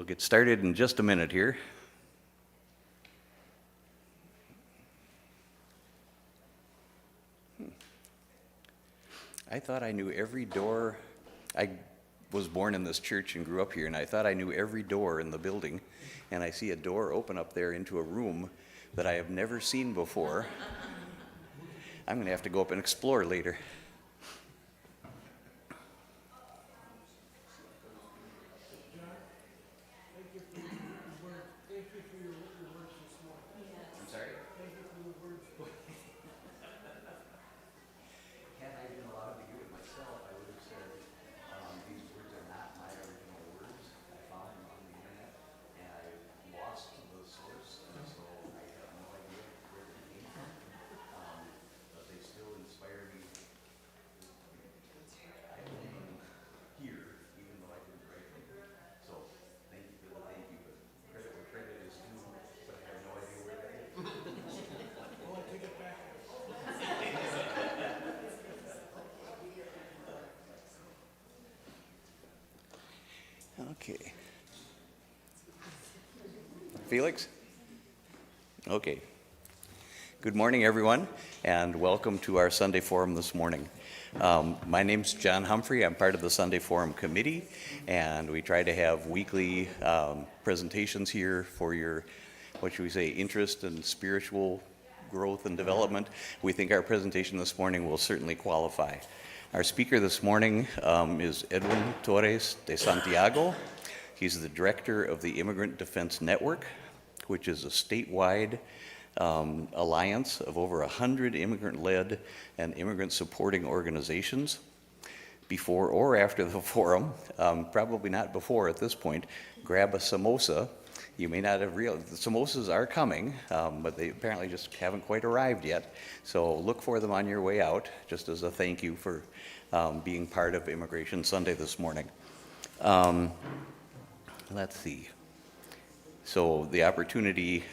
We'll get started in just a minute here. I thought I knew every door. I was born in this church and grew up here, and I thought I knew every door in the building, and I see a door open up there into a room that I have never seen before. I'm going to have to go up and explore later. Okay. Felix? Okay. Good morning, everyone, and welcome to our Sunday Forum this morning. My name's John Humphrey. I'm part of the Sunday Forum Committee, and we try to have weekly presentations here for your, what should we say, interest and spiritual growth and development. We think our presentation this morning will certainly qualify. Our speaker this morning is Edwin Torres de Santiago. He's the director of the Immigrant Defense Network, which is a statewide alliance of over 100 immigrant-led and immigrant-supporting organizations. Before or after the forum, probably not before at this point, grab a samosa. You may not have realized the samosas are coming, but they apparently just haven't quite arrived yet. So look for them on your way out, just as a thank you for being part of Immigration Sunday this morning. Let's see. So the opportunity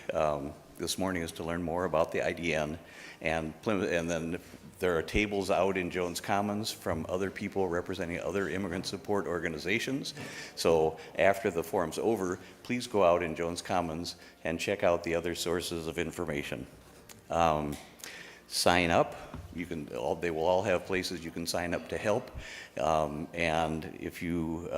this morning is to learn more about the IDN, and then there are tables out in Jones Commons from other people representing other immigrant support organizations. So after the forum's over, please go out in Jones Commons and check out the other sources of information. Sign up. They will all have places you can sign up to help. And if you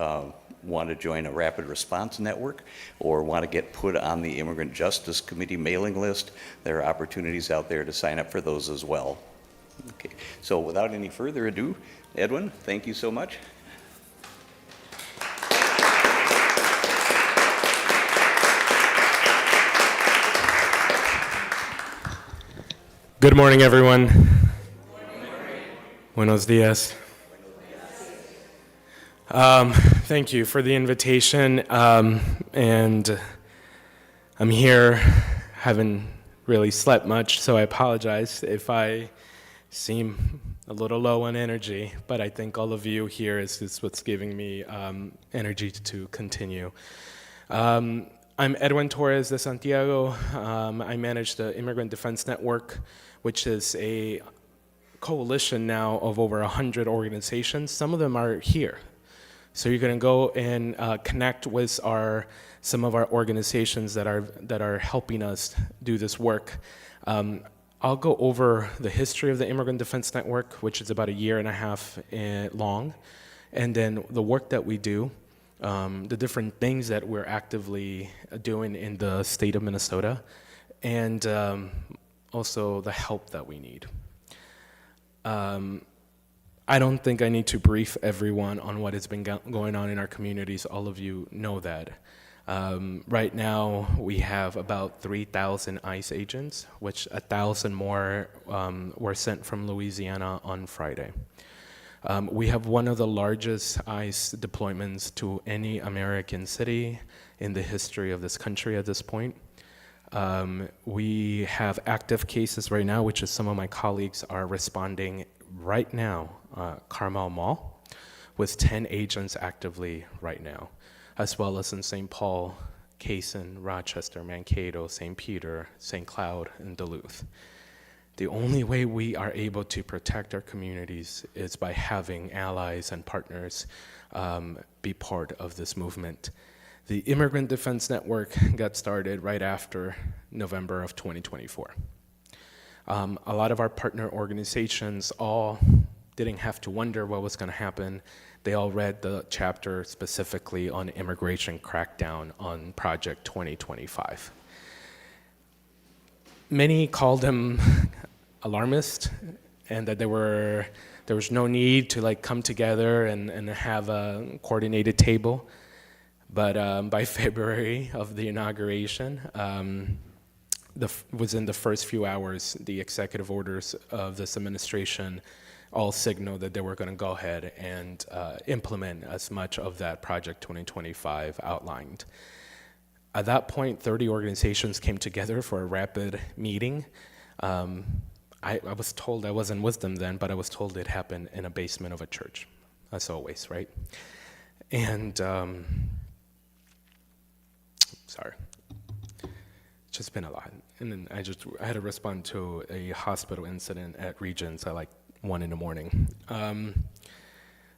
want to join a rapid response network or want to get put on the Immigrant Justice Committee mailing list, there are opportunities out there to sign up for those as well. Okay, so without any further ado, Edwin, thank you so much. Good morning, everyone. Buenos dias. Thank you for the invitation, and I'm here, haven't really slept much, so I apologize if I seem a little low on energy, but I think all of you here is what's giving me energy to continue. I'm Edwin Torres de Santiago. I manage the Immigrant Defense Network, which is a coalition now of over 100 organizations. Some of them are here. So you're going to go and connect with some of our organizations that are helping us do this work. I'll go over the history of the Immigrant Defense Network, which is about 1.5 years long, and then the work that we do, the different things that we're actively doing in the state of Minnesota, and also the help that we need. I don't think I need to brief everyone on what has been going on in our communities. All of you know that. Right now, we have about 3,000 ICE agents, which 1,000 more were sent from Louisiana on Friday. We have one of the largest ICE deployments to any American city in the history of this country at this point. We have active cases right now, which is some of my colleagues are responding right now, Carmel Mall, with 10 agents actively right now, as well as in St. Paul, Kaysen, Rochester, Mankato, St. Peter, St. Cloud, and Duluth. The only way we are able to protect our communities is by having allies and partners be part of this movement. The Immigrant Defense Network got started right after November of 2024. A lot of our partner organizations all didn't have to wonder what was going to happen. They all read the chapter specifically on immigration crackdown on Project 2025. Many called them alarmist, and that there was no need to come together and have a coordinated table. But by February of the inauguration, within the first few hours, the executive orders of this administration all signaled that they were going to go ahead and implement as much of that Project 2025 outlined. At that point, 30 organizations came together for a rapid meeting. I was told, I wasn't with them then, but I was told it happened in a basement of a church, as always, right? And sorry, it's just been a lot. And then I had to respond to a hospital incident at Regents at 1 a.m.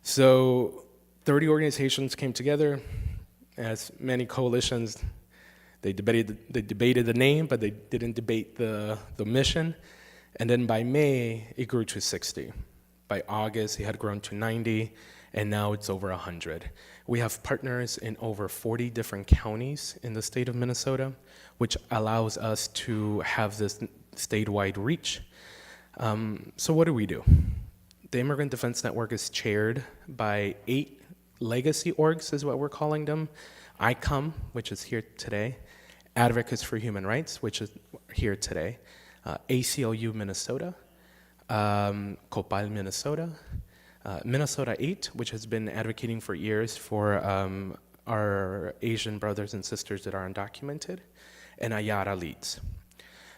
So 30 organizations came together, as many coalitions. They debated the name, but they didn't debate the mission. And then by May, it grew to 60. By August, it had grown to 90, and now it's over 100. We have partners in over 40 different counties in the state of Minnesota, which allows us to have this statewide reach. So what do? The Immigrant Defense Network is chaired by 8 legacy orgs, is what we're calling them. ICOM, which is here today. Advocates for Human Rights, which is here today. ACLU Minnesota. COPAL Minnesota. Minnesota 8, which has been advocating for years for our Asian brothers and sisters that are undocumented, and Ayara Leads.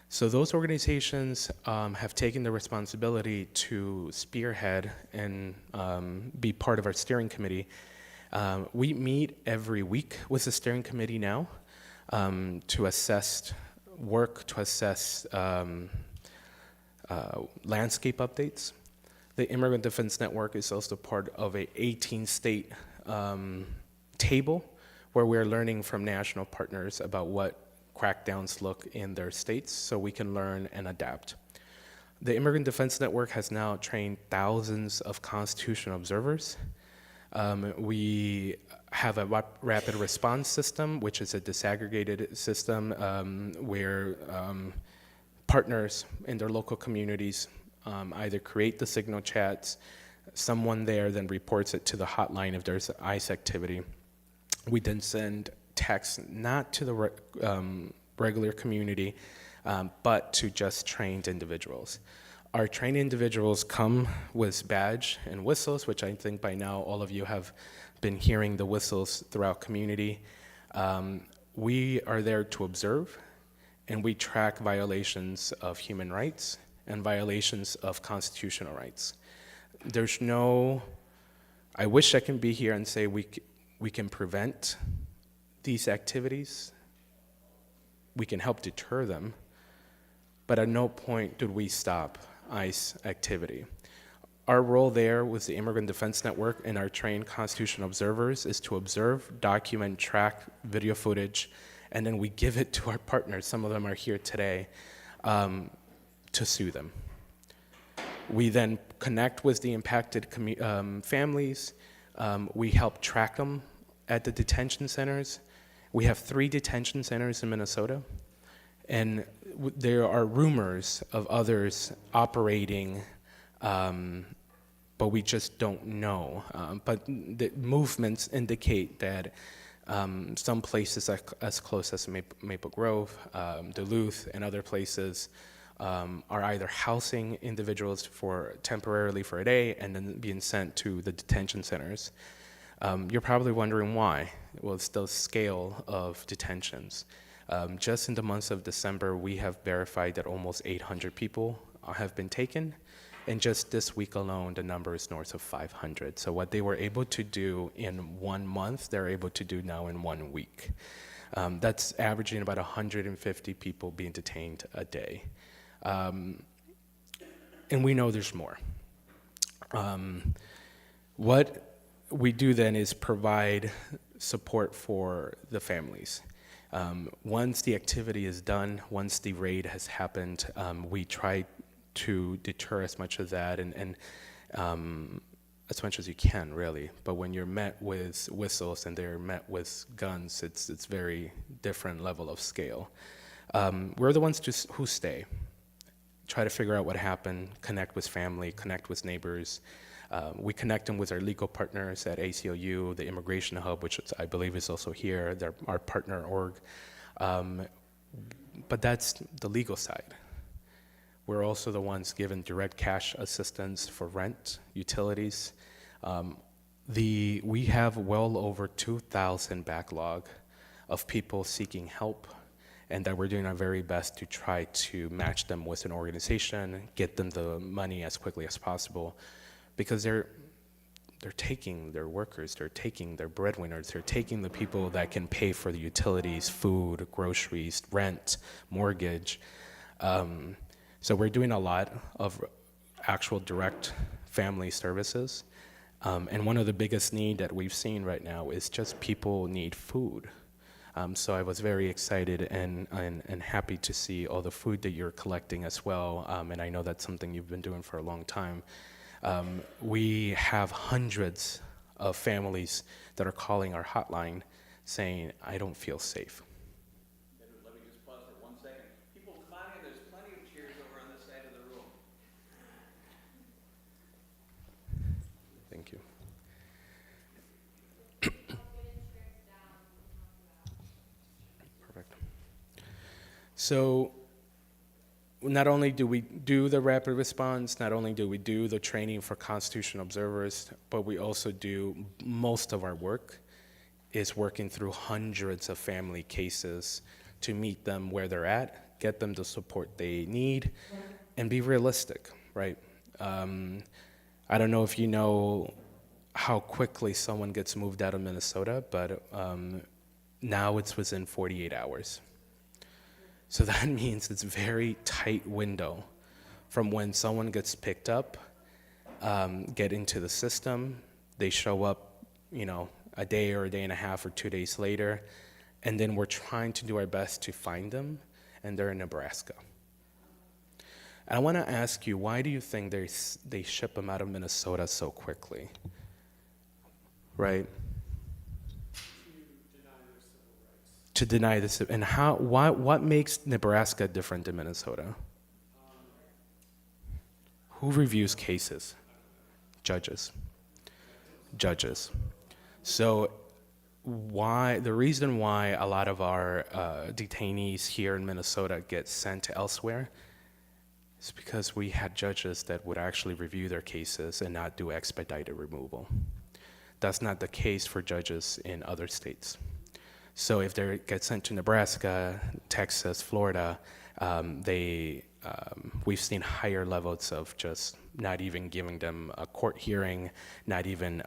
So those organizations have taken the responsibility to spearhead and be part of our steering committee. We meet every week with the steering committee now to assess work, to assess landscape updates. The Immigrant Defense Network is also part of a 18-state table where we're learning from national partners about what crackdowns look in their states so we can learn and adapt. The Immigrant Defense Network has now trained thousands of constitutional observers. We have a rapid response system, which is a disaggregated system where partners in their local communities either create the signal chats, someone there then reports it to the hotline if there's ICE activity. We then send texts not to the regular community, but to just trained individuals. Our trained individuals come with badge and whistles, which I think by now all of you have been hearing the whistles throughout community. We are there to observe, and we track violations of human rights and violations of constitutional rights. There's no, I wish I can be here and say we can prevent these activities, we can help deter them, but at no point did we stop ICE activity. Our role there with the Immigrant Defense Network and our trained constitutional observers is to observe, document, track video footage, and then we give it to our partners, some of them are here today, to sue them. We then connect with the impacted families. We help track them at the detention centers. We have 3 detention centers in Minnesota, and there are rumors of others operating, but we just don't know. But the movements indicate that some places as close as Maple Grove, Duluth, and other places are either housing individuals temporarily for a day and then being sent to the detention centers. You're probably wondering why. Well, it's the scale of detentions. Just in the months of December, we have verified that almost 800 people have been taken. And just this week alone, the number is north of 500. So what they were able to do in 1 month, they're able to do now in 1 week. That's averaging about 150 people being detained a day. And we know there's more. What we do then is provide support for the families. Once the activity is done, once the raid has happened, we try to deter as much of that and as much as you can, really. But when you're met with whistles and they're met with guns, it's very different level of scale. We're the ones who stay, try to figure out what happened, connect with family, connect with neighbors. We connect them with our legal partners at ACLU, the Immigration Hub, which I believe is also here. They're our partner org. But that's the legal side. We're also the ones given direct cash assistance for rent, utilities. We have well over 2,000 backlog of people seeking help, and that we're doing our very best to try to match them with an organization, get them the money as quickly as possible, because they're taking their workers, they're taking their breadwinners, they're taking the people that can pay for the utilities, food, groceries, rent, mortgage. So we're doing a lot of actual direct family services. And one of the biggest need that we've seen right now is just people need food. So I was very excited and happy to see all the food that you're collecting as well. And I know that's something you've been doing for a long time. We have hundreds of families that are calling our hotline saying, I don't feel safe. Let me just pause for 1 second. People, come on in. There's plenty of chairs over on this side of the room. Thank you. Perfect. So not only do we do the rapid response, not only do we do the training for constitutional observers, but we also do most of our work is working through hundreds of family cases to meet them where they're at, get them the support they need, and be realistic, right? I don't know if you know how quickly someone gets moved out of Minnesota, but now it's within 48 hours. So that means it's a very tight window from when someone gets picked up, get into the system, they show up, a day or a day and a half or 2 days later, and then we're trying to do our best to find them, and they're in Nebraska. And I want to ask you, why do you think they ship them out of Minnesota so quickly? Right? To deny this, and what makes Nebraska different than Minnesota? Who reviews cases? Judges. So the reason why a lot of our detainees here in Minnesota get sent elsewhere is because we had judges that would actually review their cases and not do expedited removal. That's not the case for judges in other states. So if they get sent to Nebraska, Texas, Florida, we've seen higher levels of just not even giving them a court hearing, not even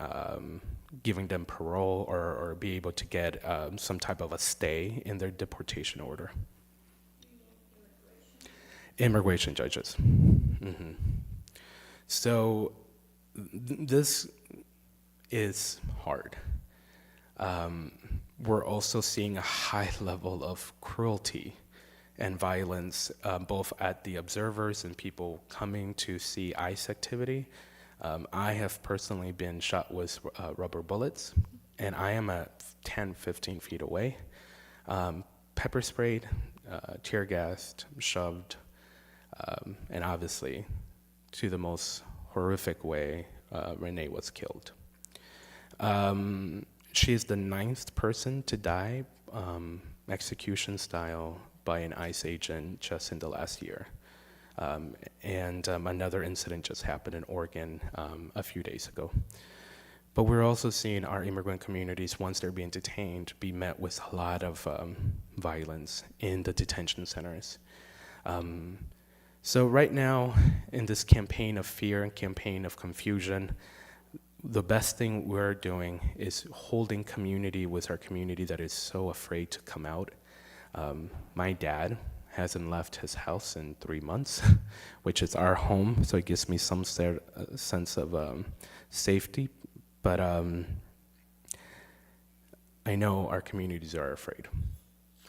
giving them parole or be able to get some type of a stay in their deportation order. Immigration judges. Mm-hmm. So this is hard. We're also seeing a high level of cruelty and violence, both at the observers and people coming to see ICE activity. I have personally been shot with rubber bullets, and I am at 10, 15 feet away. Pepper sprayed, tear gassed, shoved, and obviously, to the most horrific way, Renee was killed. She is the 9th person to die, execution style, by an ICE agent just in the last year. And another incident just happened in Oregon a few days ago. But we're also seeing our immigrant communities, once they're being detained, be met with a lot of violence in the detention centers. So right now, in this campaign of fear and campaign of confusion, the best thing we're doing is holding community with our community that is so afraid to come out. My dad hasn't left his house in 3 months, which is our home, so it gives me some sense of safety. But I know our communities are afraid.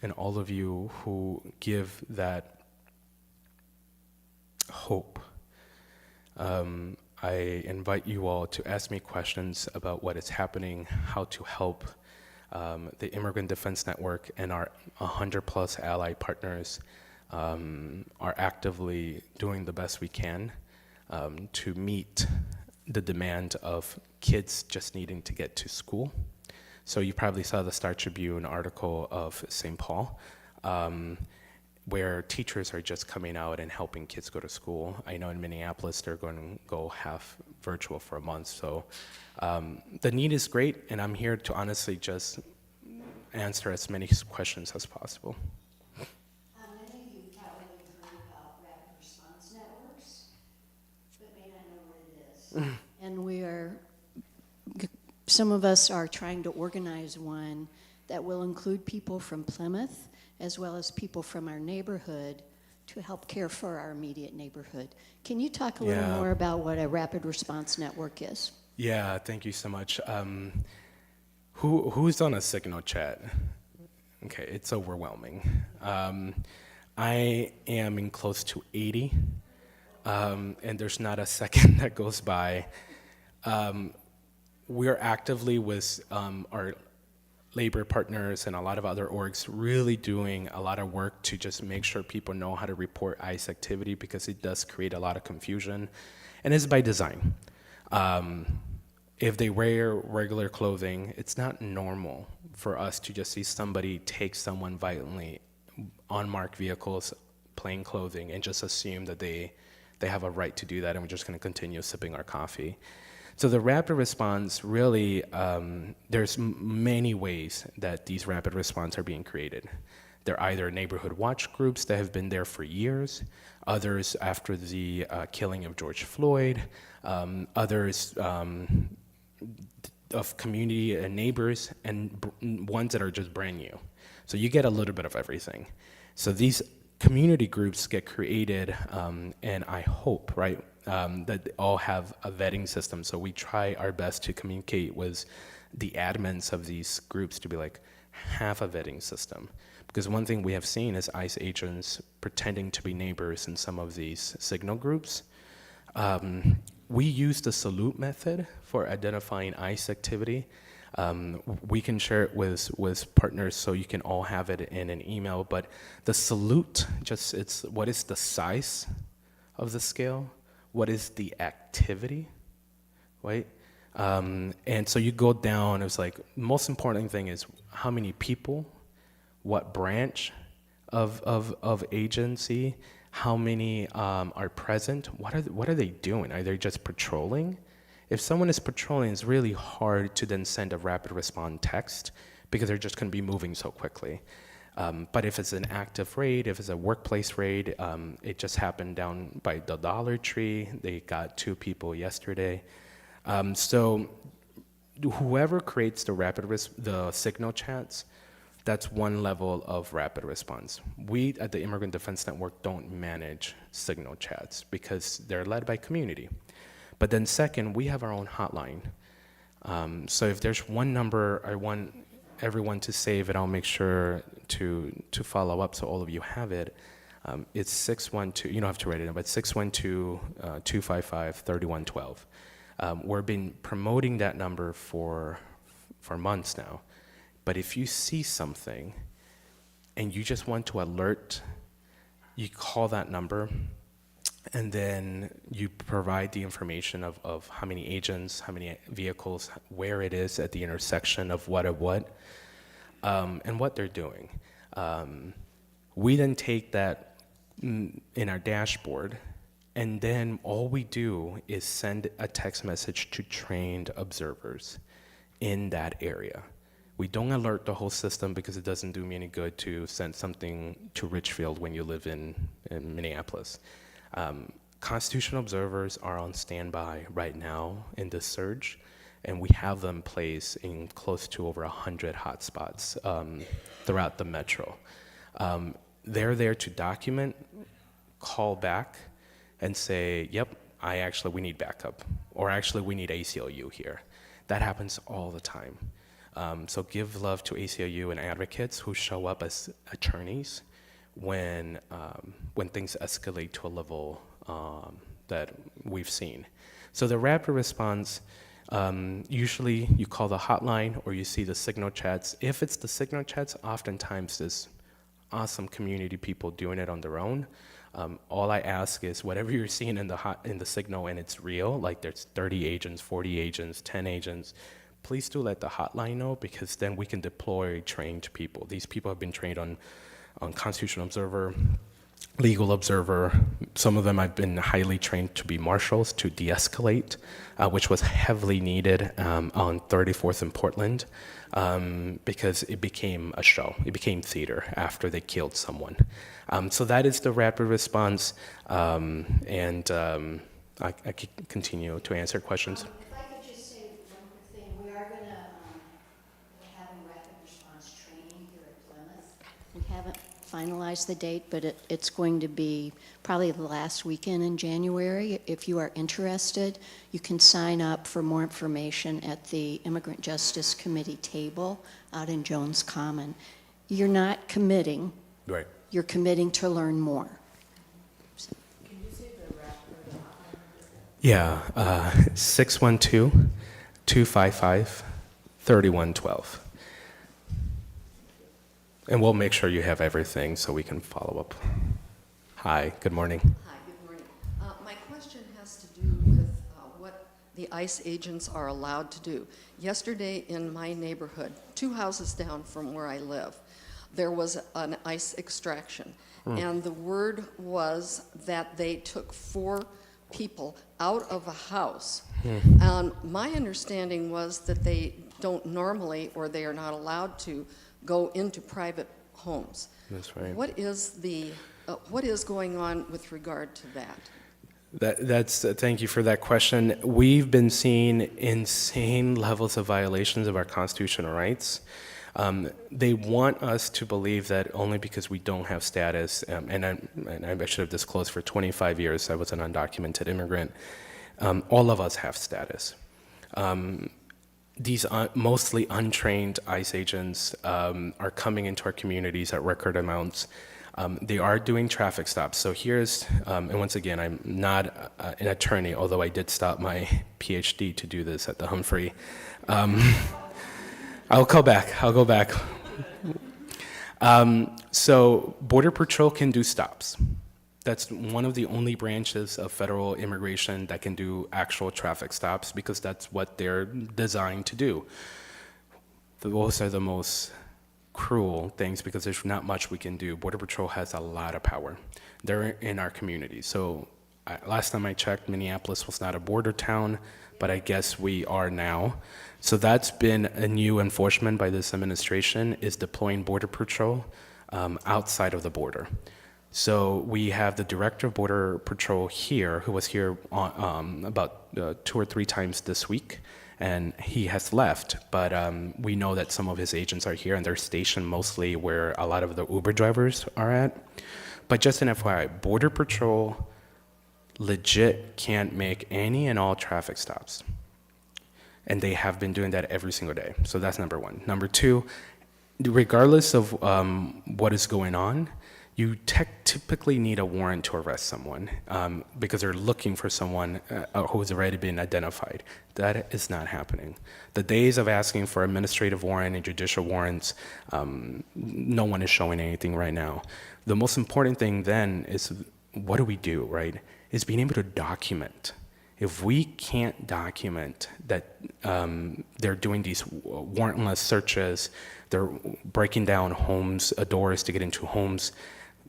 And all of you who give that hope, I invite you all to ask me questions about what is happening, how to help. The Immigrant Defense Network and our 100+ ally partners are actively doing the best we can to meet the demand of kids just needing to get to school. So you probably saw the Star Tribune article of St. Paul, where teachers are just coming out and helping kids go to school. I know in Minneapolis, they're going to go half virtual for a month. So the need is great, and I'm here to honestly just answer as many questions as possible. Many of you probably heard about rapid response networks, but may not know what it is. And some of us are trying to organize one that will include people from Plymouth, as well as people from our neighborhood, to help care for our immediate neighborhood. Can you talk a little more about what a rapid response network is? Yeah, thank you so much. Who's on a Signal chat? Okay, it's overwhelming. I am in close to 80, and there's not a second that goes by. We're actively with our labor partners and a lot of other orgs really doing a lot of work to just make sure people know how to report ICE activity, because it does create a lot of confusion, and it's by design. If they wear regular clothing, it's not normal for us to just see somebody take someone violently, unmarked vehicles, plain clothing, and just assume that they have a right to do that, and we're just going to continue sipping our coffee. So the rapid response really, there's many ways that these rapid response are being created. They're either neighborhood watch groups that have been there for years, others after the killing of George Floyd, others of community and neighbors, and ones that are just brand new. So you get a little bit of everything. So these community groups get created, and I hope, right, that they all have a vetting system. So we try our best to communicate with the admins of these groups to be like, have a vetting system. Because one thing we have seen is ICE agents pretending to be neighbors in some of these signal groups. We use the salute method for identifying ICE activity. We can share it with partners so you can all have it in an email, but the salute, it's what is the size of the scale? What is the activity, right? And so you go down, it's like, most important thing is how many people, what branch of agency, how many are present, what are they doing? Are they just patrolling? If someone is patrolling, it's really hard to then send a rapid response text because they're just going to be moving so quickly. But if it's an active raid, if it's a workplace raid, it just happened down by the Dollar Tree. They got 2 people yesterday. So whoever creates the signal chats, that's one level of rapid response. We at the Immigrant Defense Network don't manage signal chats because they're led by community. But then second, we have our own hotline. So if there's one number I want everyone to save, and I'll make sure to follow up so all of you have it, it's 612, you don't have to write it down, but 612-255-3112. We've been promoting that number for months now. But if you see something and you just want to alert, you call that number, and then you provide the information of how many agents, how many vehicles, where it is at the intersection of what, and what they're doing. We then take that in our dashboard, and then all we do is send a text message to trained observers in that area. We don't alert the whole system because it doesn't do me any good to send something to Richfield when you live in Minneapolis. Constitutional observers are on standby right now in this surge, and we have them placed in close to over 100 hotspots throughout the metro. They're there to document, call back, and say, yep, we need backup, or actually we need ACLU here. That happens all the time. So give love to ACLU and advocates who show up as attorneys when things escalate to a level that we've seen. So the rapid response, usually you call the hotline or you see the signal chats. If it's the signal chats, oftentimes there's awesome community people doing it on their own. All I ask is whatever you're seeing in the signal and it's real, like there's 30 agents, 40 agents, 10 agents, please do let the hotline know, because then we can deploy trained people. These people have been trained on Constitutional Observer, Legal Observer. Some of them have been highly trained to be marshals to de-escalate, which was heavily needed on 34th and Portland, because it became a show. It became theater after they killed someone. So that is the rapid response, and I can continue to answer questions. If I could just say one quick thing, we are going to have a rapid response training here at Plymouth. We haven't finalized the date, but it's going to be probably the last weekend in January. If you are interested, you can sign up for more information at the Immigrant Justice Committee table out in Jones Common. You're not committing. Right. You're committing to learn more. Can you say the rap or the hotline? Yeah, 612-255-3112. And we'll make sure you have everything so we can follow up. Hi, good morning. Hi, good morning. My question has to do with what the ICE agents are allowed to do. Yesterday in my neighborhood, 2 houses down from where I live, there was an ICE extraction. And the word was that they took 4 people out of a house. My understanding was that they don't normally, or they are not allowed to, go into private homes. That's right. What is going on with regard to that? Thank you for that question. We've been seeing insane levels of violations of our constitutional rights. They want us to believe that only because we don't have status, and I should have disclosed, for 25 years I was an undocumented immigrant, all of us have status. These mostly untrained ICE agents are coming into our communities at record amounts. They are doing traffic stops. So here's, and once again, I'm not an attorney, although I did stop my PhD to do this at the Humphrey. I'll go back. So Border Patrol can do stops. That's one of the only branches of federal immigration that can do actual traffic stops, because that's what they're designed to do. Those are the most cruel things because there's not much we can do. Border Patrol has a lot of power. They're in our community. So last time I checked, Minneapolis was not a border town, but I guess we are now. So that's been a new enforcement by this administration, is deploying Border Patrol outside of the border. So we have the director of Border Patrol here, who was here about 2 or 3 times this week, and he has left. But we know that some of his agents are here, and they're stationed mostly where a lot of the Uber drivers are at. But just an FYI, Border Patrol legit can't make any and all traffic stops. And they have been doing that every single day. So that's number one. Number two, regardless of what is going on, you typically need a warrant to arrest someone because they're looking for someone who's already been identified. That is not happening. The days of asking for administrative warrant and judicial warrants, no one is showing anything right now. The most important thing then is, what do we do, right? Is being able to document. If we can't document that they're doing these warrantless searches, they're breaking down homes, doors to get into homes,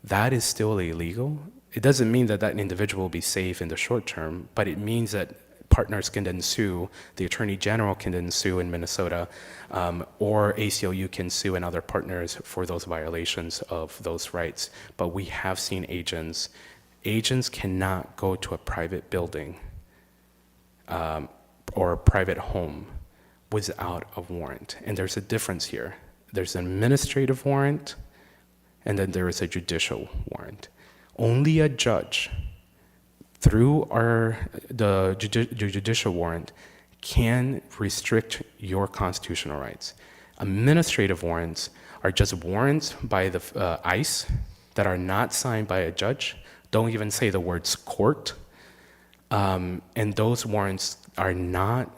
that is still illegal. It doesn't mean that that individual will be safe in the short term, but it means that partners can then sue, the Attorney General can then sue in Minnesota, or ACLU can sue and other partners for those violations of those rights. But we have seen agents cannot go to a private building or a private home without a warrant. And there's a difference here. There's an administrative warrant, and then there is a judicial warrant. Only a judge, through the judicial warrant, can restrict your constitutional rights. Administrative warrants are just warrants by the ICE that are not signed by a judge, don't even say the words court, and those warrants are not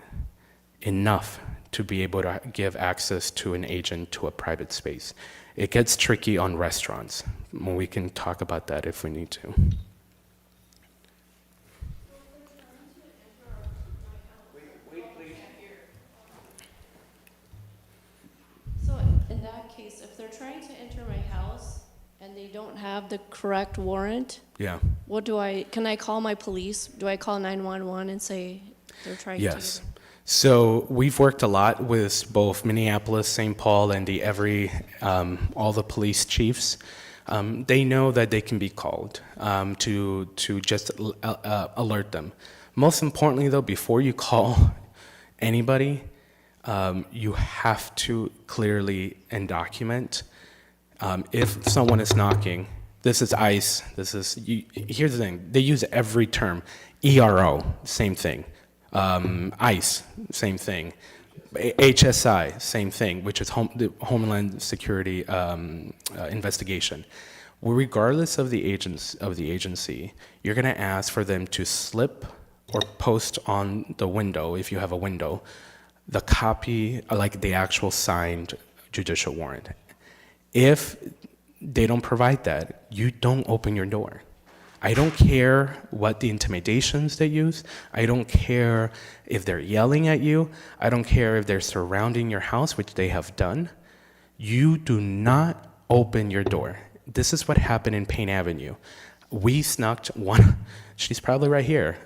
enough to be able to give access to an agent to a private space. It gets tricky on restaurants. We can talk about that if we need to. So in that case, if they're trying to enter my house and they don't have the correct warrant, Yeah. can I call my police? Do I call 911 and say they're trying to? Yes. So we've worked a lot with both Minneapolis, St. Paul, and all the police chiefs. They know that they can be called to just alert them. Most importantly, though, before you call anybody, you have to clearly and document if someone is knocking. This is ICE. Here's the thing. They use every term. ERO, same thing. ICE, same thing. HSI, same thing, which is the Homeland Security investigation. Well, regardless of the agency, you're going to ask for them to slip or post on the window, if you have a window, the copy, like the actual signed judicial warrant. If they don't provide that, you don't open your door. I don't care what the intimidations they use. I don't care if they're yelling at you. I don't care if they're surrounding your house, which they have done. You do not open your door. This is what happened in Payne Avenue. We snuck one, she's probably right here,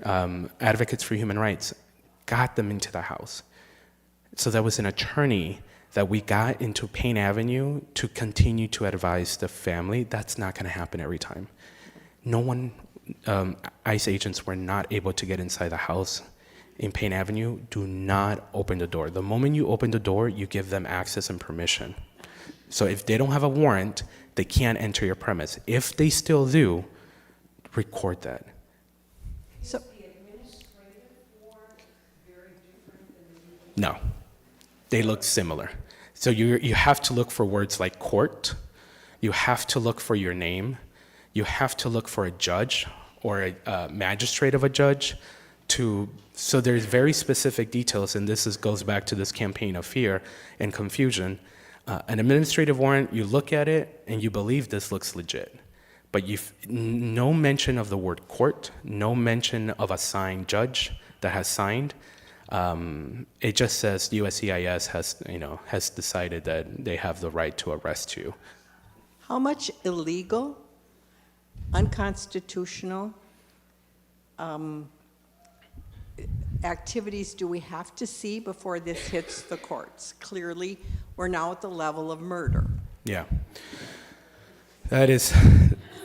Advocates for Human Rights, got them into the house. So there was an attorney that we got into Payne Avenue to continue to advise the family. That's not going to happen every time. No one, ICE agents were not able to get inside the house in Payne Avenue. Do not open the door. The moment you open the door, you give them access and permission. So if they don't have a warrant, they can't enter your premise. If they still do, record that. So, No, they look similar. So you have to look for words like court. You have to look for your name. You have to look for a judge or a magistrate of a judge. So there's very specific details, and goes back to this campaign of fear and confusion. An administrative warrant, you look at it and you believe this looks legit. But no mention of the word court, no mention of a signed judge that has signed. It just says USCIS has decided that they have the right to arrest you. How much illegal, unconstitutional activities do we have to see before this hits the courts? Clearly, we're now at the level of murder. Yeah. That is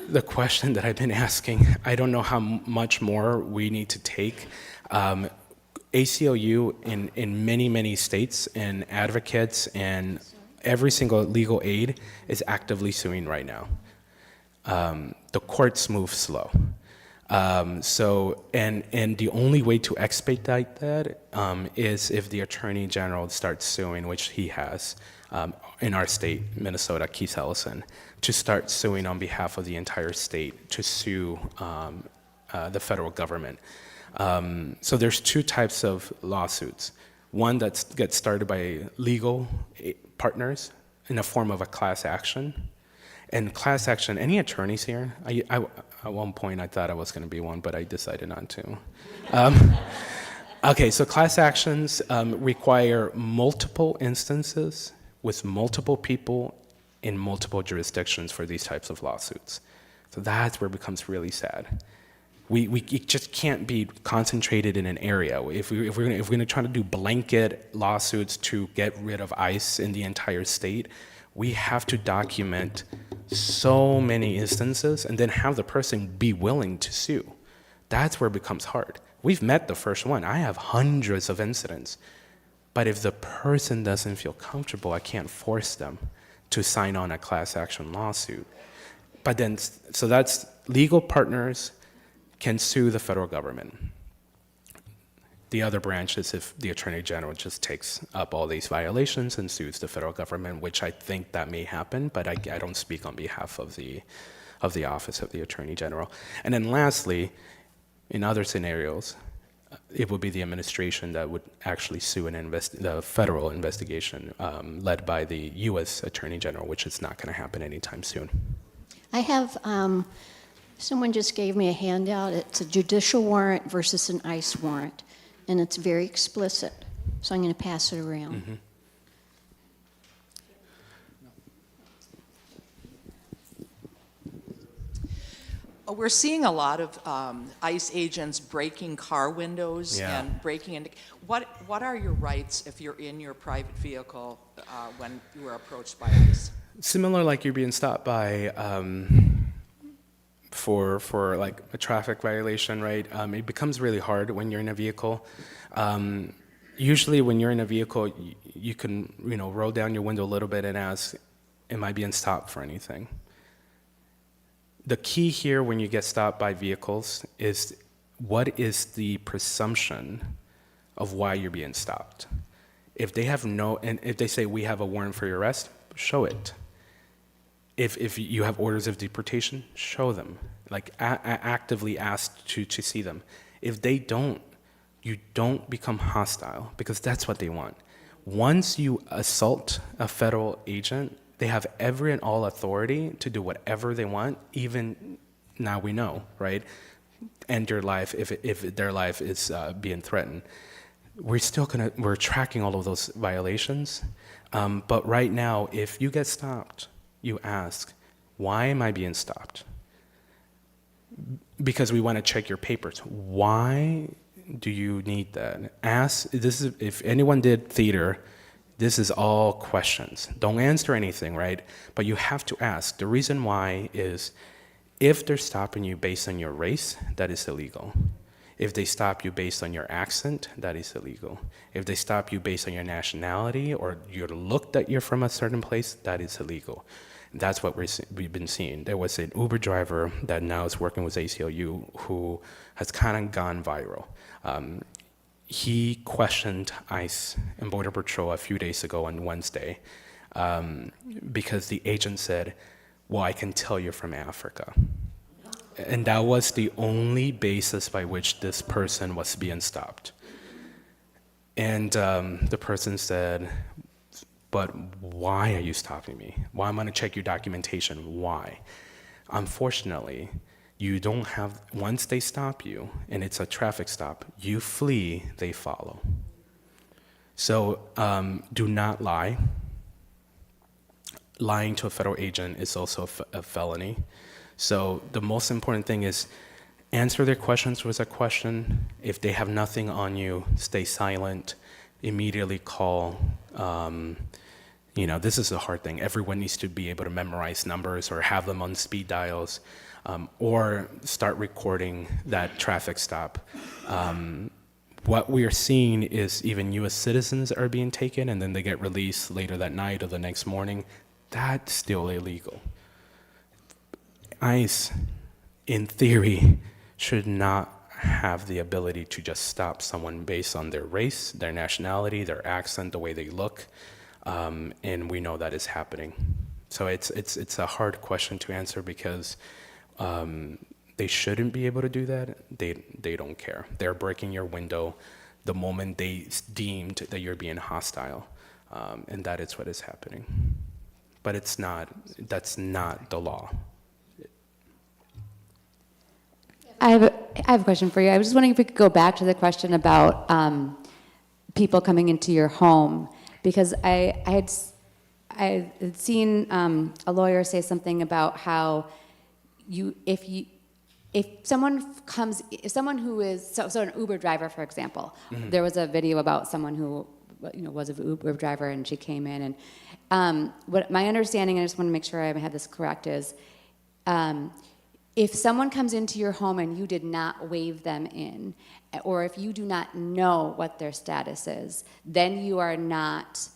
the question that I've been asking. I don't know how much more we need to take. ACLU in many, many states and advocates and every single legal aid is actively suing right now. The courts move slow. And the only way to expedite that is if the Attorney General starts suing, which he has in our state, Minnesota, Keith Ellison, to start suing on behalf of the entire state, to sue the federal government. So there's two types of lawsuits. One that gets started by legal partners in the form of a class action. And class action, any attorneys here? At one point I thought I was going to be one, but I decided not to. Okay, so class actions require multiple instances with multiple people in multiple jurisdictions for these types of lawsuits. So that's where it becomes really sad. We just can't be concentrated in an area. If we're going to try to do blanket lawsuits to get rid of ICE in the entire state, we have to document so many instances and then have the person be willing to sue. That's where it becomes hard. We've met the first one. I have hundreds of incidents. But if the person doesn't feel comfortable, I can't force them to sign on a class action lawsuit. But then, so that's legal partners can sue the federal government. The other branch is if the Attorney General just takes up all these violations and sues the federal government, which I think that may happen, but I don't speak on behalf of the Office of the Attorney General. And then lastly, in other scenarios, it would be the administration that would actually sue the federal investigation led by the U.S. Attorney General, which is not going to happen anytime soon. I have, someone just gave me a handout. It's a judicial warrant versus an ICE warrant, and it's very explicit. So I'm going to pass it around. Mm-hmm. We're seeing a lot of ICE agents breaking car windows Yeah. and breaking into. What are your rights if you're in your private vehicle when you are approached by ICE? Similar, like you're being stopped by for like a traffic violation, right? It becomes really hard when you're in a vehicle. Usually, when you're in a vehicle, you can roll down your window a little bit and ask, "Am I being stopped for anything?" The key here when you get stopped by vehicles is what is the presumption of why you're being stopped. If they have and if they say we have a warrant for your arrest, show it. If you have orders of deportation, show them. Like actively ask to see them. If they don't, you don't become hostile because that's what they want. Once you assault a federal agent, they have every and all authority to do whatever they want, even now we know, right? End your life if their life is being threatened. We're tracking all of those violations. But right now, if you get stopped, you ask, why am I being stopped? Because we want to check your papers. Why do you need that? Ask, if anyone did theater, this is all questions. Don't answer anything, right? But you have to ask. The reason why is if they're stopping you based on your race, that is illegal. If they stop you based on your accent, that is illegal. If they stop you based on your nationality or your look that you're from a certain place, that is illegal. That's what we've been seeing. There was an Uber driver that now is working with ACLU who has kind of gone viral. He questioned ICE and Border Patrol a few days ago on Wednesday because the agent said, well, I can tell you're from Africa. And that was the only basis by which this person was being stopped. And the person said, but why are you stopping me? Why am I going to check your documentation? Why? Unfortunately, you don't have, once they stop you, and it's a traffic stop, you flee, they follow. So do not lie. Lying to a federal agent is also a felony. So the most important thing is answer their questions with a question. If they have nothing on you, stay silent, immediately call. This is a hard thing. Everyone needs to be able to memorize numbers or have them on speed dials. Or start recording that traffic stop. What we are seeing is even U.S. citizens are being taken and then they get released later that night or the next morning. That's still illegal. ICE, in theory, should not have the ability to just stop someone based on their race, their nationality, their accent, the way they look, and we know that is happening. So it's a hard question to answer because they shouldn't be able to do that. They don't care. They're breaking your window the moment they deemed that you're being hostile, and that is what is happening. But that's not the law. I have a question for you. I was just wondering if we could go back to the question about people coming into your home, because I had seen a lawyer say something about how if someone who is so an Uber driver, for example, Mm-hmm. there was a video about someone who was an Uber driver and she came in and what my understanding, I just want to make sure I have this correct, is if someone comes into your home and you did not wave them in, or if you do not know what their status is, then you are not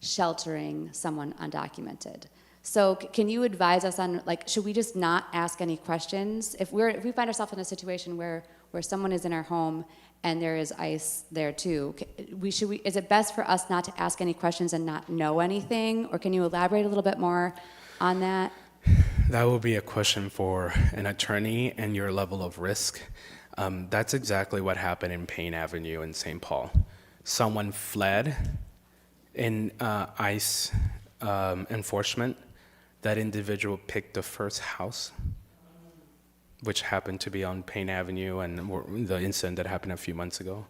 sheltering someone undocumented. So can you advise us on, should we just not ask any questions? If we find ourselves in a situation where someone is in our home and there is ICE there too. Is it best for us not to ask any questions and not know anything, or can you elaborate a little bit more on that? That will be a question for an attorney and your level of risk. That's exactly what happened in Payne Avenue in St. Paul. Someone fled in ICE enforcement. That individual picked the first house, which happened to be on Payne Avenue, and the incident that happened a few months ago.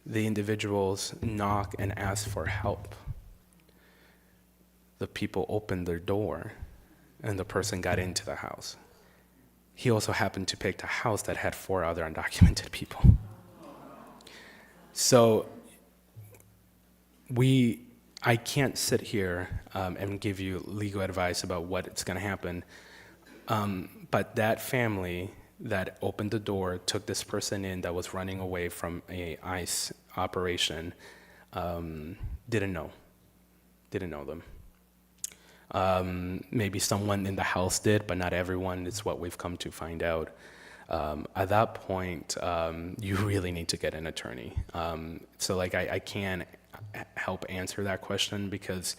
The individuals knock and ask for help. The people opened their door, and the person got into the house. He also happened to pick a house that had 4 other undocumented people. So I can't sit here and give you legal advice about what's going to happen. But that family that opened the door, took this person in that was running away from a ICE operation, didn't know them. Maybe someone in the house did, but not everyone. It's what we've come to find out. At that point, you really need to get an attorney. So I can't help answer that question because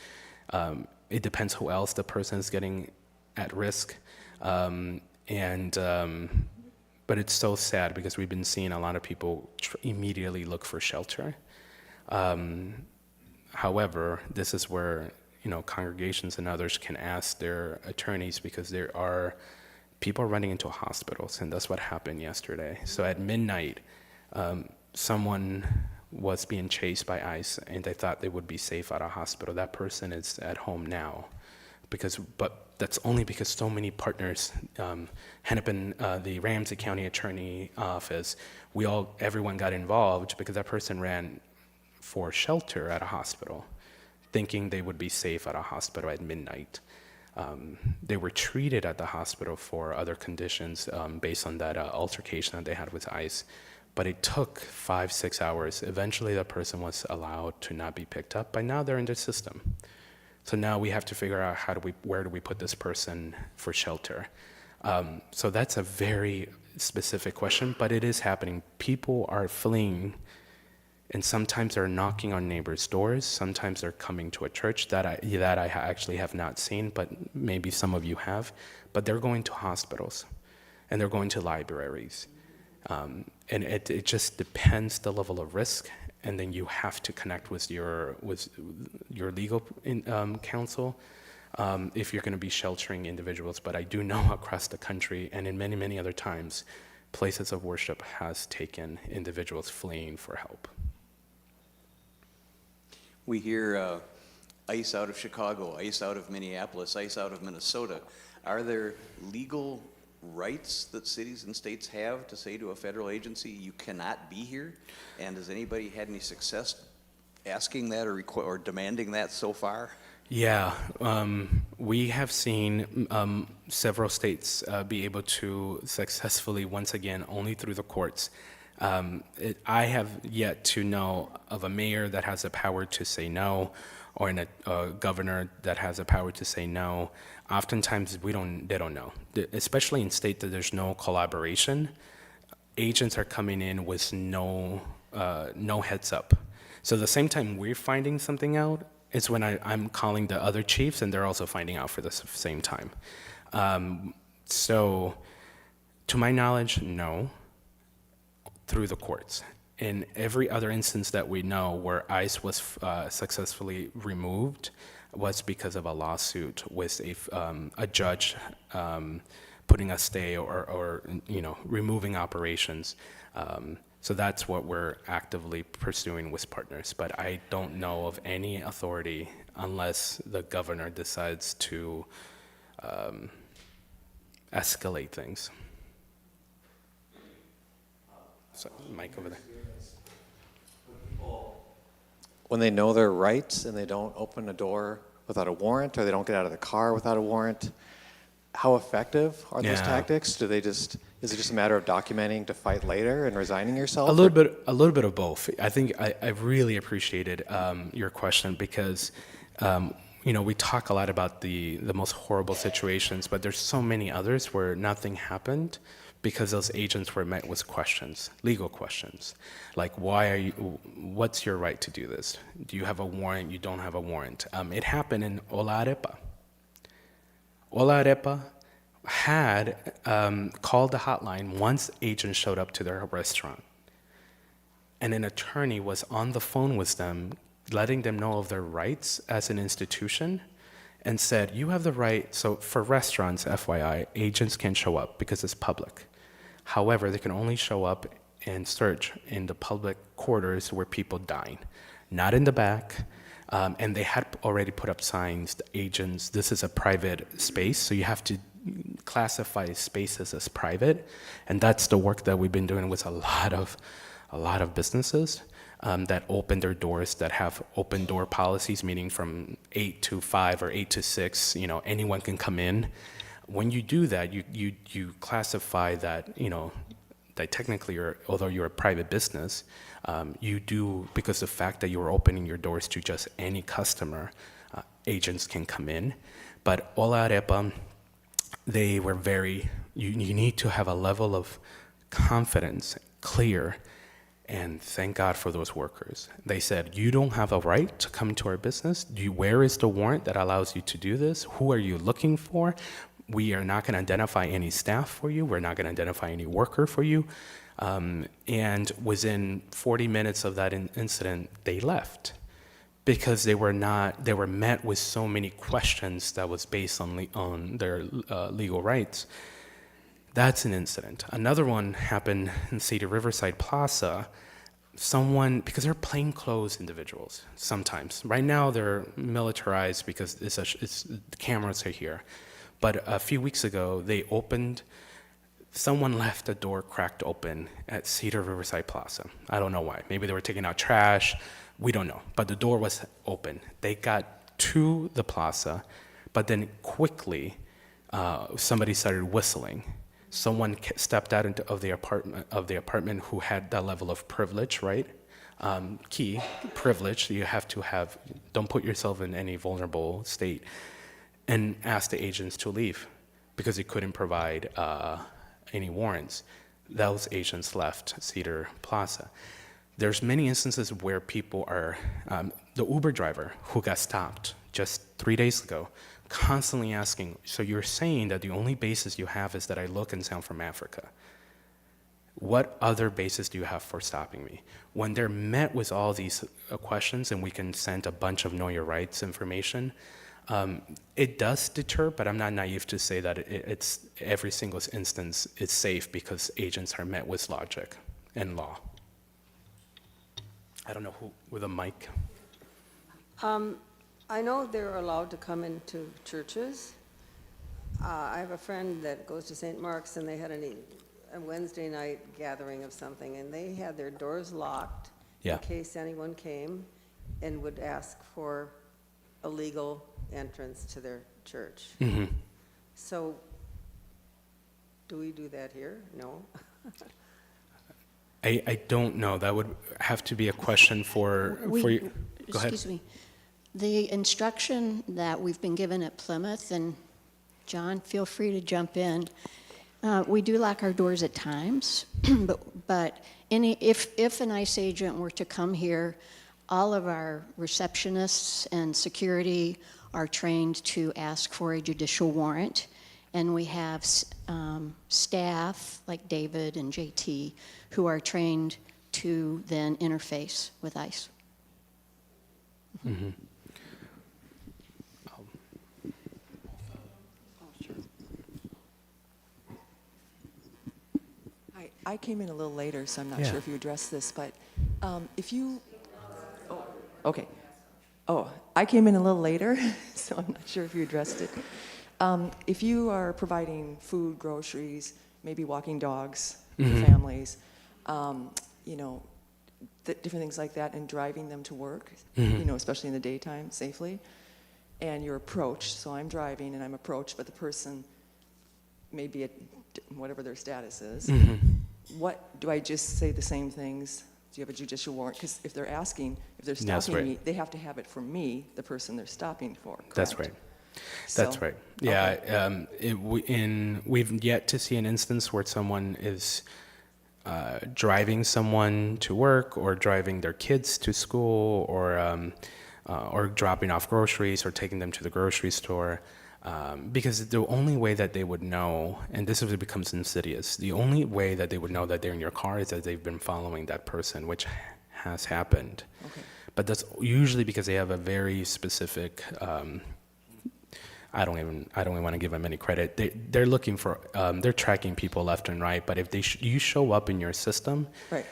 it depends who else the person is getting at risk. But it's so sad because we've been seeing a lot of people immediately look for shelter. However, this is where congregations and others can ask their attorneys because there are people running into hospitals, and that's what happened yesterday. So at midnight, someone was being chased by ICE, and they thought they would be safe at a hospital. That person is at home now, but that's only because so many partners, Hennepin, the Ramsey County Attorney Office, everyone got involved because that person ran for shelter at a hospital, thinking they would be safe at a hospital at midnight. They were treated at the hospital for other conditions based on that altercation that they had with ICE, but it took 5-6 hours. Eventually, that person was allowed to not be picked up, but now they're in the system. So now we have to figure out where do we put this person for shelter. So that's a very specific question, but it is happening. People are fleeing, and sometimes they're knocking on neighbors' doors. Sometimes they're coming to a church that I actually have not seen, but maybe some of you have. But they're going to hospitals, and they're going to libraries. And it just depends the level of risk, and then you have to connect with your legal counsel if you're going to be sheltering individuals. But I do know across the country and in many, many other times, places of worship has taken individuals fleeing for help. We hear ICE out of Chicago, ICE out of Minneapolis, ICE out of Minnesota. Are there legal rights that cities and states have to say to a federal agency, you cannot be here? And has anybody had any success asking that or demanding that so far? Yeah, we have seen several states be able to successfully, once again, only through the courts. I have yet to know of a mayor that has the power to say no, or a governor that has the power to say no. Oftentimes, they don't know. Especially in states that there's no collaboration, agents are coming in with no heads up. So the same time we're finding something out, it's when I'm calling the other chiefs, and they're also finding out for the same time. So, to my knowledge, no, through the courts. In every other instance that we know where ICE was successfully removed was because of a lawsuit with a judge putting a stay or removing operations. So that's what we're actively pursuing with partners. But I don't know of any authority unless the governor decides to escalate things. So, Mike over there. When they know their rights and they don't open a door without a warrant, or they don't get out of the car without a warrant, how effective are those tactics? Is it just a matter of documenting to fight later and resigning yourself? A little bit of both. I think I really appreciated your question because we talk a lot about the most horrible situations, but there's so many others where nothing happened because those agents were met with questions, legal questions, like what's your right to do this? Do you have a warrant? You don't have a warrant. It happened in Olarepa. Olarepa had called the hotline once agents showed up to their restaurant. And an attorney was on the phone with them, letting them know of their rights as an institution, and said, you have the right, so for restaurants, FYI, agents can show up because it's public. However, they can only show up and search in the public quarters where people dine, not in the back. And they had already put up signs, the agents, this is a private space, so you have to classify spaces as private. And that's the work that we've been doing with a lot of businesses that open their doors, that have open door policies, meaning from 8 to 5 or 8 to 6, anyone can come in. When you do that, you classify that, that technically, although you're a private business, you do, because the fact that you're opening your doors to just any customer, agents can come in. But Olarepa, they were you need to have a level of confidence, clear, and thank God for those workers. They said, you don't have a right to come into our business. Where is the warrant that allows you to do this? Who are you looking for? We are not going to identify any staff for you. We're not going to identify any worker for you. And within 40 minutes of that incident, they left because they were met with so many questions that was based on their legal rights. That's an incident. Another one happened in Cedar Riverside Plaza. Because they're plainclothes individuals sometimes. Right now they're militarized because the cameras are here. But a few weeks ago, someone left a door cracked open at Cedar Riverside Plaza. I don't know why. Maybe they were taking out trash. We don't know. But the door was open. They got to the plaza, but then quickly somebody started whistling. Someone stepped out of the apartment who had that level of privilege, right? Key privilege. You have to don't put yourself in any vulnerable state, and asked the agents to leave because they couldn't provide any warrants. Those agents left Cedar Plaza. There's many instances where people are, the Uber driver who got stopped just 3 days ago, constantly asking, so you're saying that the only basis you have is that I look and sound from Africa. What other basis do you have for stopping me? When they're met with all these questions, and we can send a bunch of know your rights information, it does deter, but I'm not naive to say that it's every single instance is safe because agents are met with logic and law. I don't know who with a mic. I know they're allowed to come into churches. I have a friend that goes to St. Mark's, and they had a Wednesday night gathering of something, and they had their doors locked in case anyone came and would ask for a legal entrance to their church. Mm-hmm. So, do we do that here? No. I don't know. That would have to be a question for you. Go ahead. Excuse me. The instruction that we've been given at Plymouth, and John, feel free to jump in. We do lock our doors at times, but if an ICE agent were to come here, all of our receptionists and security are trained to ask for a judicial warrant, and we have staff like David and JT who are trained to then interface with ICE. Mm-hmm. I came in a little later, so I'm not sure if you addressed this, but if you... Oh, okay. Oh, I came in a little later, so I'm not sure if you addressed it. If you are providing food, groceries, maybe walking dogs for families, different things like that, and driving them to work, especially in the daytime safely, and you're approached, so I'm driving and I'm approached, but the person may be at whatever their status is. What, do I just say the same things? Do you have a judicial warrant? Because if they're stopping me, they have to have it from me, the person they're stopping for, correct? That's right. That's So- right. Yeah, we've yet to see an instance where someone is driving someone to work or driving their kids to school or dropping off groceries or taking them to the grocery store. Because the only way that they would know, and this is what becomes insidious, the only way that they would know that they're in your car is that they've been following that person, which has happened. Okay. But that's usually because they have a very specific, I don't even want to give them any credit. They're looking for, they're tracking people left and right, but if you show up in your system, Right.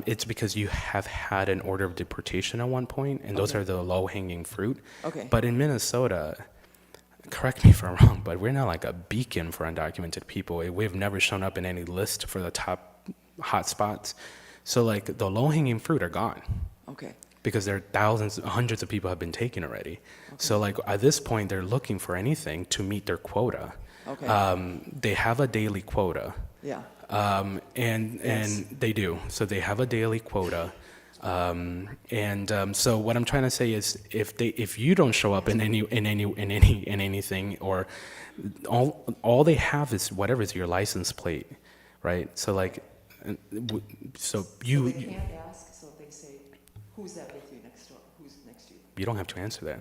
it's because you have had an order of deportation at one point, and those Okay. are the low-hanging fruit. Okay. But in Minnesota, correct me if I'm wrong, but we're not like a beacon for undocumented people. We've never shown up in any list for the top hotspots. So like the low-hanging fruit are gone Okay. because there are thousands, hundreds of people have been taken already. So like at this point, they're looking for anything to meet their quota. Okay. They have a daily quota. Yeah. And Yes. they do. So they have a daily quota. So what I'm trying to say is, if you don't show up in anything, or all they have is whatever is your license plate, right? So like, so you can't ask, so they say, who's that with you next door? Who's next to you? you don't have to answer that.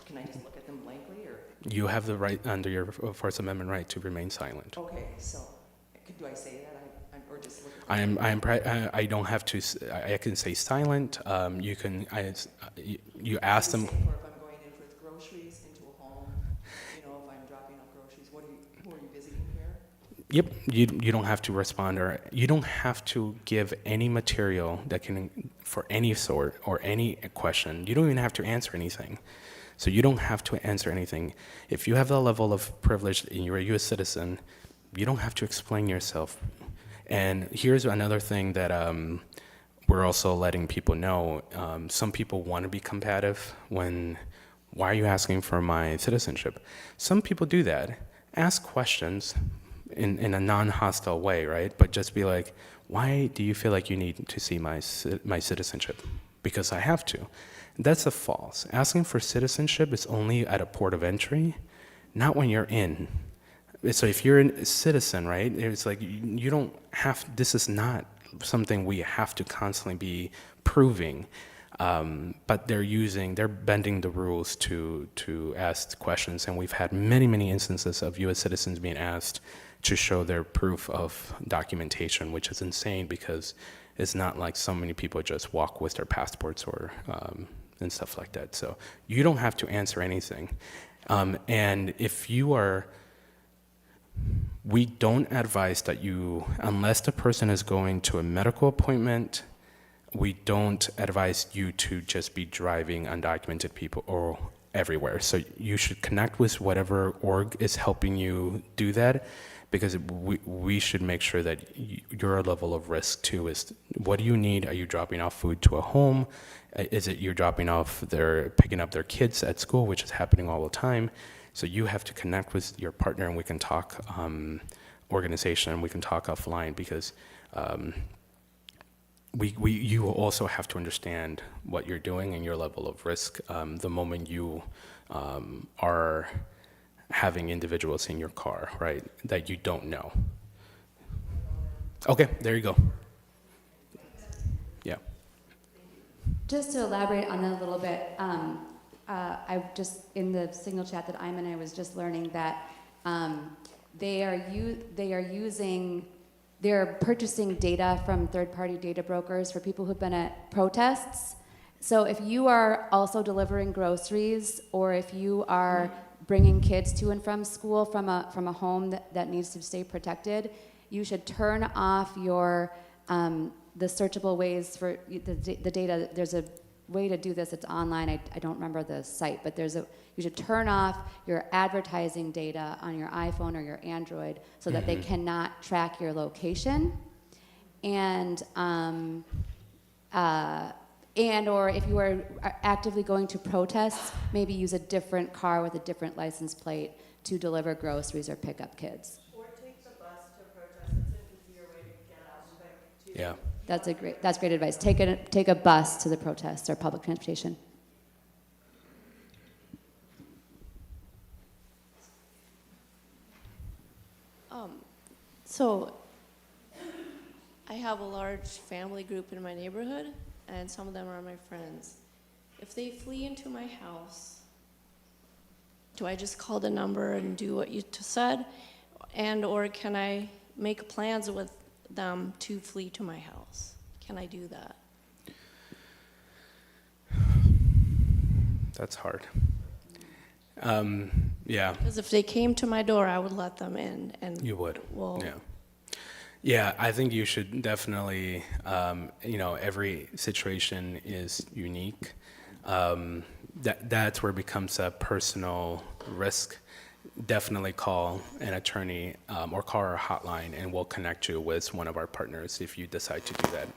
Can I just look at them blankly, or? You have the right under your First Amendment right to remain silent. Okay, so, do I say that? Or just look at them? I don't have to. I can say silent. You can. You ask them. Say for if I'm going in for groceries into a home, if I'm dropping off groceries, who are you visiting here? Yep. You don't have to respond, or you don't have to give any material that can for any sort or any question. You don't even have to answer anything. So you don't have to answer anything. If you have the level of privilege and you're a U.S. citizen, you don't have to explain yourself. And here's another thing that we're also letting people know. Some people want to be combative when, why are you asking for my citizenship? Some people do that. Ask questions in a non-hostile way, right? But just be like, why do you feel like you need to see my citizenship? Because I have to. That's a false. Asking for citizenship is only at a port of entry, not when you're in. So if you're a citizen, right, it's like you don't have, this is not something we have to constantly be proving, but they're bending the rules to ask questions, and we've had many, many instances of U.S. citizens being asked to show their proof of documentation, which is insane because it's not like so many people just walk with their passports or and stuff like that. So you don't have to answer anything, and if you are, we don't advise that you, unless the person is going to a medical appointment, we don't advise you to just be driving undocumented people or everywhere. So you should connect with whatever org is helping you do that, because we should make sure that your level of risk too is, what do you need? Are you dropping off food to a home? Is it you're picking up their kids at school, which is happening all the time? So you have to connect with your partner, and we can talk organization, and we can talk offline, because you also have to understand what you're doing and your level of risk the moment you are having individuals in your car, right, that you don't know. Okay, there you go. Yeah. Just to elaborate on that a little bit, I just, in the signal chat that I'm in, I was just learning that they're purchasing data from third-party data brokers for people who've been at protests. So if you are also delivering groceries, or if you are bringing kids to and from school from a home that needs to stay protected, you should turn off your the searchable ways for the data. There's a way to do this. It's online. I don't remember the site, but you should turn off your advertising data on your iPhone or your Android so that they cannot track your location. And or if you are actively going to protests, maybe use a different car with a different license plate to deliver groceries or pick up kids. Or take the bus to protest. It's an easier way to get out quick. Yeah. That's great advice. Take a bus to the protests or public transportation. So I have a large family group in my neighborhood, and some of them are my friends. If they flee into my house, do I just call the number and do what you said? Or can I make plans with them to flee to my house? Can I do that? That's hard. Yeah. Because if they came to my door, I would let them in. And You would. Well, Yeah. Yeah, I think you should definitely, every situation is unique. That's where it becomes a personal risk. Definitely call an attorney or call our hotline, and we'll connect you with one of our partners if you decide to do that.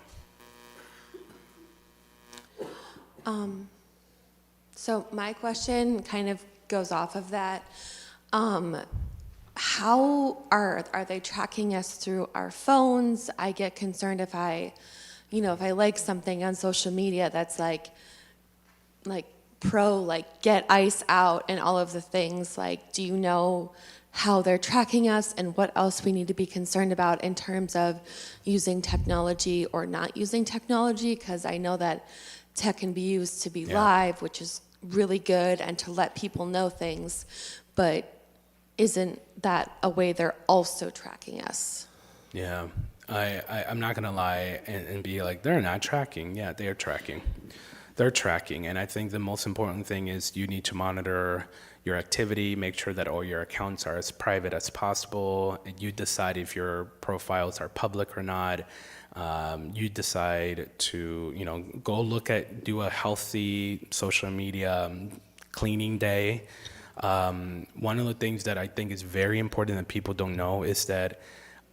So my question kind of goes off of that. How are they tracking us through our phones? I get concerned if I like something on social media that's like get ICE out and all of the things. Like, do you know how they're tracking us and what else we need to be concerned about in terms of using technology or not using technology? Because I know that tech can be used to be live, which is really good, and to let people know things, but isn't that a way they're also tracking us? Yeah, I'm not gonna lie and be like, they're not tracking. Yeah, they are tracking. They're tracking, and I think the most important thing is you need to monitor your activity, make sure that all your accounts are as private as possible, and you decide if your profiles are public or not. You decide to, do a healthy social media cleaning day. One of the things that I think is very important that people don't know is that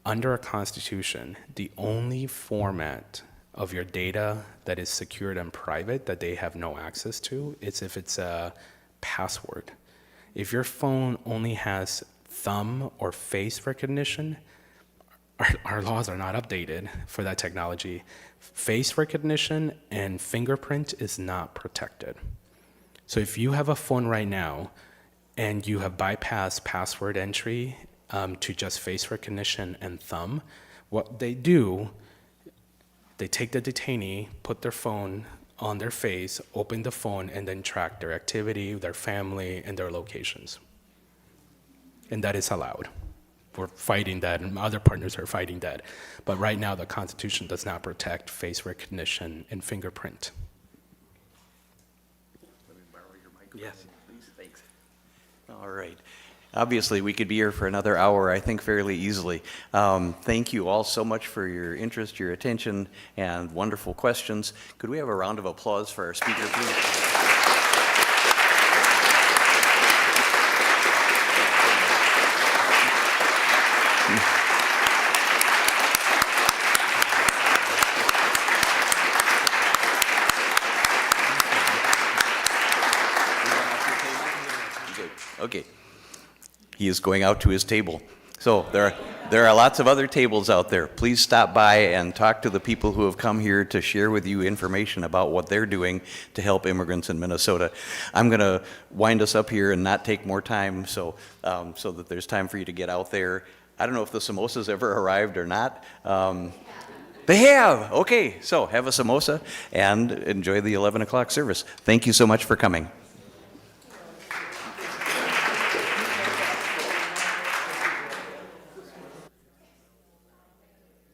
under a constitution, the only format of your data that is secured and private that they have no access to is if it's a password. If your phone only has thumb or face recognition, our laws are not updated for that technology. Face recognition and fingerprint is not protected. So if you have a phone right now and you have bypassed password entry to just face recognition and thumb, what they do, they take the detainee, put their phone on their face, open the phone, and then track their activity, their family, and their locations. And that is allowed. We're fighting that, and other partners are fighting that. But right now, the Constitution does not protect face recognition and fingerprint. Let me borrow your microphone. Yes, please. Thanks. All right. Obviously, we could be here for another hour, I think, fairly easily. Thank you all so much for your interest, your attention, and wonderful questions. Could we have a round of applause for our speaker, please? Okay. He is going out to his table. So there are lots of other tables out there. Please stop by and talk to the people who have come here to share with you information about what they're doing to help immigrants in Minnesota. I'm going to wind us up here and not take more time so that there's time for you to get out there. I don't know if the samosas ever arrived or not. They have. Okay, so have a samosa and enjoy the 11 o'clock service. Thank you so much for coming.